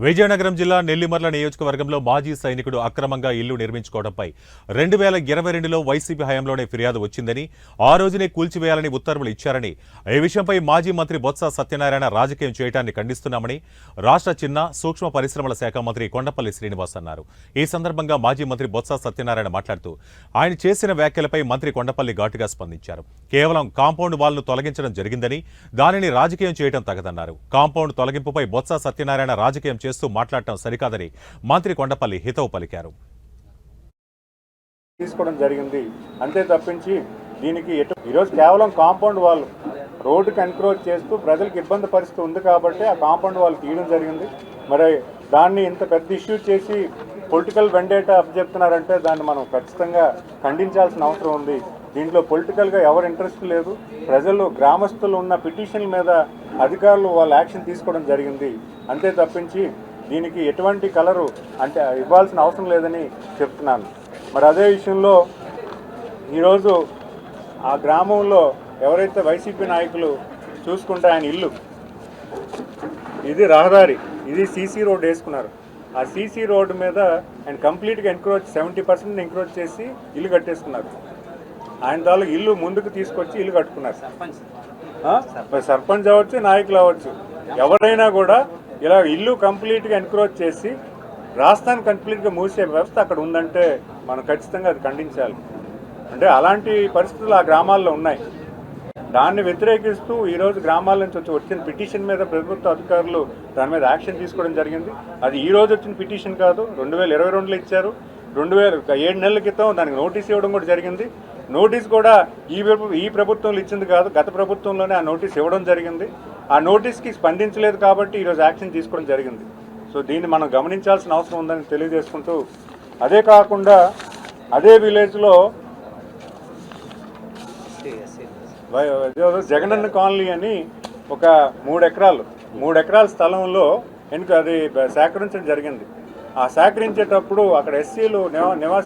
విజయనగరం జిల్లా నెల్లిమర్ల నియోజకవర్గంలో మాజీ సైనికుడు అక్రమంగా ఇల్లు నిర్మించుకోవడంపై 2022లో వైసీపీ హయాంలోనే ఫిర్యాదు వచ్చిందని, ఆ రోజునే కూల్చివేయాలని ఉత్తర్వులు ఇచ్చారని, ఈ విషయంపై మాజీ మంత్రి బొత్స సత్యనారాయణ రాజకీయం చేయడాన్ని ఖండిస్తున్నామని రాష్ట్ర చిన్న, సూక్ష్మ పరిశ్రమల శాఖ మంత్రి కొండపల్లి శ్రీనివాస్ అన్నారు. ఈ సందర్భంగా మాజీ మంత్రి బొత్స సత్యనారాయణ మాట్లాడుతూ ఆయన చేసిన వ్యాఖ్యలపై మంత్రి కొండపల్లి ఘాటుగా స్పందించారు. కేవలం కాంపౌండ్ వాల్ను తొలగించడం జరిగిందని, దానిని రాజకీయం చేయడం తగదన్నారు. కాంపౌండ్ తొలగింపుపై బొత్స సత్యనారాయణ రాజకీయం చేస్తూ మాట్లాడటం సరికాదని మంత్రి కొండపల్లి హితవు పలికారు. తీసుకోవడం జరిగింది అంతే తప్పించి దీనికి ఈరోజు కేవలం కాంపౌండ్ వాల్ రోడ్డుకి ఎన్క్రోచ్ చేస్తూ ప్రజలకు ఇబ్బంది పరిస్థితి ఉంది కాబట్టి ఆ కాంపౌండ్ వాల్ తీయడం జరిగింది. మరి దాన్ని ఇంత పెద్ద ఇష్యూ చేసి పొలిటికల్ వెండేటా అప్పచెప్తున్నారంటే దాన్ని మనం ఖచ్చితంగా ఖండించాల్సిన అవసరం ఉంది. దీంట్లో పొలిటికల్గా ఎవరు ఇంట్రెస్ట్ లేదు. ప్రజలు, గ్రామస్తులు ఉన్న పిటిషన్ల మీద అధికారులు వాళ్ళ యాక్షన్ తీసుకోవడం జరిగింది అంతే తప్పించి దీనికి ఎటువంటి కలరు అంటే ఇవ్వాల్సిన అవసరం లేదని చెప్తున్నాను. మరి అదే విషయంలో ఈరోజు ఆ గ్రామంలో ఎవరైతే వైసీపీ నాయకులు చూసుకుంటే ఆయన ఇల్లు, ఇది రహదారి, ఇది సీసీ రోడ్ వేసుకున్నారు. ఆ సీసీ రోడ్డు మీద ఆయన కంప్లీట్గా ఎంక్రోచ్ 70% ఎంక్రోచ్ చేసి ఇల్లు కట్టేసుకున్నారు. ఆయన దానిలో ఇల్లు ముందుకు తీసుకొచ్చి ఇల్లు కట్టుకున్నారు. సర్పంచ్ అవ్వచ్చు, నాయకులు అవ్వచ్చు, ఎవరైనా కూడా ఇలా ఇల్లు కంప్లీట్గా ఎన్క్రోచ్ చేసి రాష్ట్రాన్ని కంప్లీట్గా మూసే వ్యవస్థ అక్కడ ఉందంటే మనం ఖచ్చితంగా అది ఖండించాలి. అంటే అలాంటి పరిస్థితులు ఆ గ్రామాల్లో ఉన్నాయి. దాన్ని వ్యతిరేకిస్తూ ఈరోజు గ్రామాల నుంచి వచ్చిన పిటిషన్ మీద ప్రభుత్వ అధికారులు దాని మీద యాక్షన్ తీసుకోవడం జరిగింది. అది ఈ రోజు వచ్చిన పిటిషన్ కాదు, 2022లో ఇచ్చారు. 7 నెలల క్రితం దానికి నోటీస్ ఇవ్వడం కూడా జరిగింది. నోటీస్ కూడా ఈ ప్రభుత్వంలో ఇచ్చింది కాదు, గత ప్రభుత్వంలోనే ఆ నోటీస్ ఇవ్వడం జరిగింది. ఆ నోటీస్కి స్పందించలేదు కాబట్టి ఈరోజు యాక్షన్ తీసుకోవడం జరిగింది. సో దీన్ని మనం గమనించాల్సిన అవసరం ఉందని తెలియజేసుకుంటూ, అదే కాకుండా అదే విలేజ్లో జగనన్న కాలనీ అని ఒక 3 ఎకరాల స్థలంలో అది సేకరించడం జరిగింది. ఆ సేకరించేటప్పుడు అక్కడ ఎస్సీలు నివాస